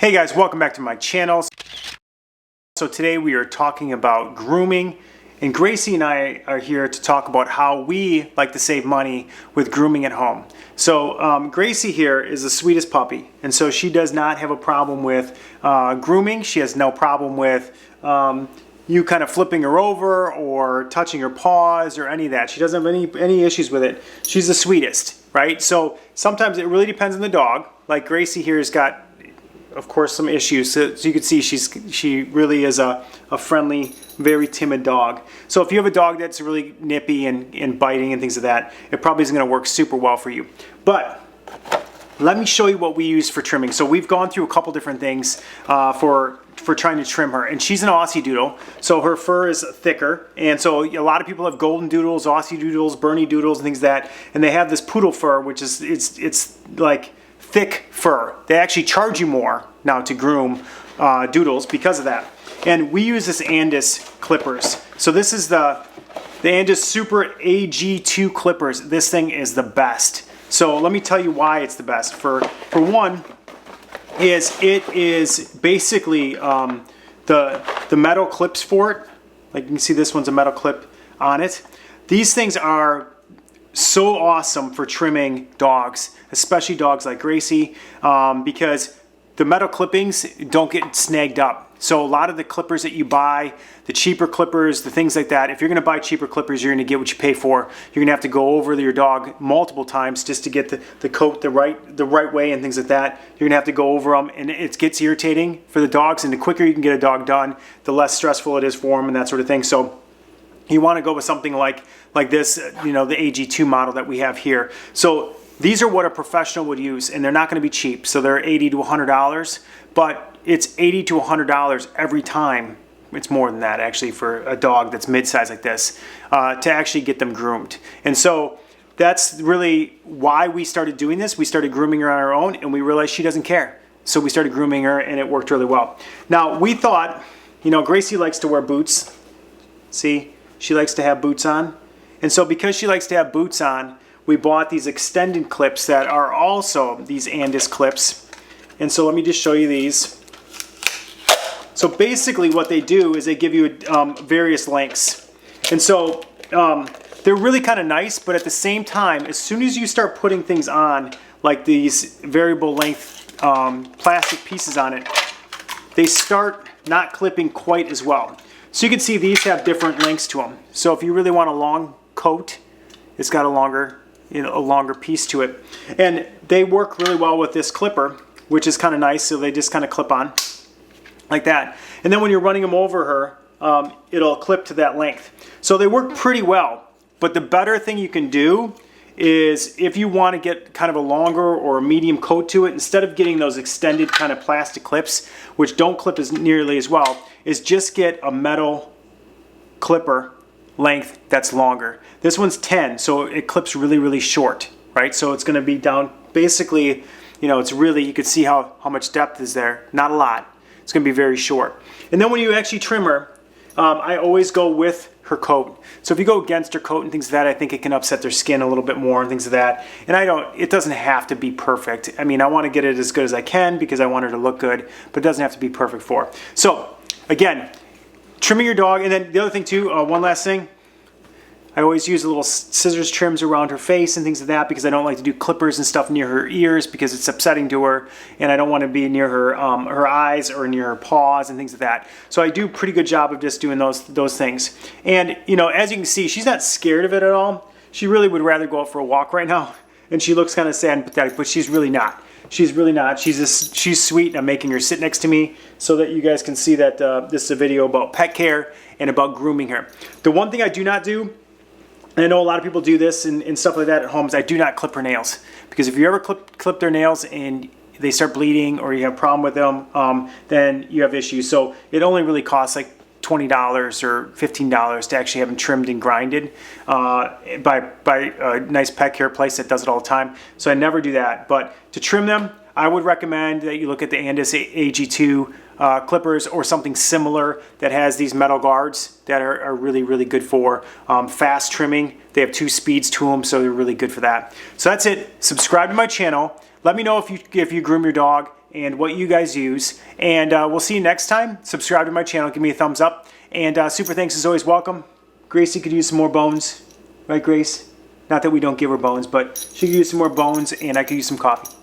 Hey guys, welcome back to my channel. So today we are talking about grooming, and Gracie and I are here to talk about how we like to save money with grooming at home. So Gracie here is the sweetest puppy, and so she does not have a problem with grooming. She has no problem with you kind of flipping her over or touching her paws or any of that. She doesn't have any issues with it. She's the sweetest, right? So sometimes it really depends on the dog. Like Gracie here has got, of course, some issues. So you can see she really is a friendly, very timid dog. So if you have a dog that's really nippy and biting and things like that, it probably isn't going to work super well for you. But let me show you what we use for trimming. So we've gone through a couple different things for trying to trim her, and she's an Aussie Doodle, so her fur is thicker, and so a lot of people have golden doodles, Aussie Doodles, Bernie Doodles, and things like that, and they have this poodle fur, which is it's like thick fur. They actually charge you more now to groom doodles because of that. And we use this Andis clippers. So this is the Andis Super AG2 clippers. This thing is the best. So let me tell you why it's the best. For one, it is basically the metal clips for it. Like you can see, this one's a metal clip on it. These things are so awesome for trimming dogs, especially dogs like Gracie, because the metal clippings don't get snagged up. So a lot of the clippers that you buy, the cheaper clippers, the things like that, if you're going to buy cheaper clippers, you're going to get what you pay for. You're going to have to go over your dog multiple times just to get the coat the right way and things like that. You're going to have to go over them, and it gets irritating for the dogs. And the quicker you can get a dog done, the less stressful it is for them and that sort of thing. So you want to go with something like this, you know, the AG2 model that we have here. So these are what a professional would use, and they're not going to be cheap. So they're $80 to $100, but it's $80 to $100 every time. It's more than that, actually, for a dog that's mid-size like this, to actually get them groomed. And so that's really why we started doing this. We started grooming her on our own, and we realized she doesn't care. So we started grooming her, and it worked really well. Now, we thought, you know, Gracie likes to wear boots. See? She likes to have boots on. And so because she likes to have boots on, we bought these extended clips that are also these Andis clips. And so let me just show you these. So basically what they do is they give you various lengths. And so they're really kind of nice, but at the same time, as soon as you start putting things on, like these variable length plastic pieces on it, they start not clipping quite as well. So you can see these have different lengths to them. So if you really want a long coat, it's got a longer piece to it. And they work really well with this clipper, which is kind of nice. So they just kind of clip on like that. And then when you're running them over her, it'll clip to that length. So they work pretty well. But the better thing you can do is, if you want to get kind of a longer or a medium coat to it, instead of getting those extended kind of plastic clips, which don't clip as nearly as well, is just get a metal clipper length that's longer. This one's 10, so it clips really, really short, right? So it's going to be down, basically, you know, it's really, you can see how much depth is there. Not a lot. It's going to be very short. And then when you actually trim her, I always go with her coat. So if you go against her coat and things like that, I think it can upset their skin a little bit more and things like that. And it doesn't have to be perfect. I mean, I want to get it as good as I can because I want her to look good, but it doesn't have to be perfect for her. So again, trimming your dog. And then the other thing too, one last thing, I always use a little scissors trims around her face and things like that, because I don't like to do clippers and stuff near her ears because it's upsetting to her, and I don't want to be near her her eyes or near her paws and things like that. So I do a pretty good job of just doing those things. And you know, as you can see, she's not scared of it at all. She really would rather go out for a walk right now, and she looks kind of sad and pathetic, but she's really not. She's really not. She's sweet, and I'm making her sit next to me so that you guys can see that this is a video about pet care and about grooming her. The one thing I do not do, and I know a lot of people do this and stuff like that at home, is I do not clip her nails. Because if you ever clip their nails and they start bleeding, or you have a problem with them, then you have issues. So it only really costs like $20 or $15 to actually have them trimmed and grinded by a nice pet care place that does it all the time. So I never do that. But to trim them, I would recommend that you look at the Andis AG2 clippers or something similar that has these metal guards that are really, really good for fast trimming. They have 2 speeds to them, so they're really good for that. So that's it. Subscribe to my channel. Let me know if you groom your dog, and what you guys use. And we'll see you next time. Subscribe to my channel, give me a thumbs up. And super thanks is always welcome. Gracie could use some more bones. Right, Grace? Not that we don't give her bones, but she could use some more bones, and I could use some coffee.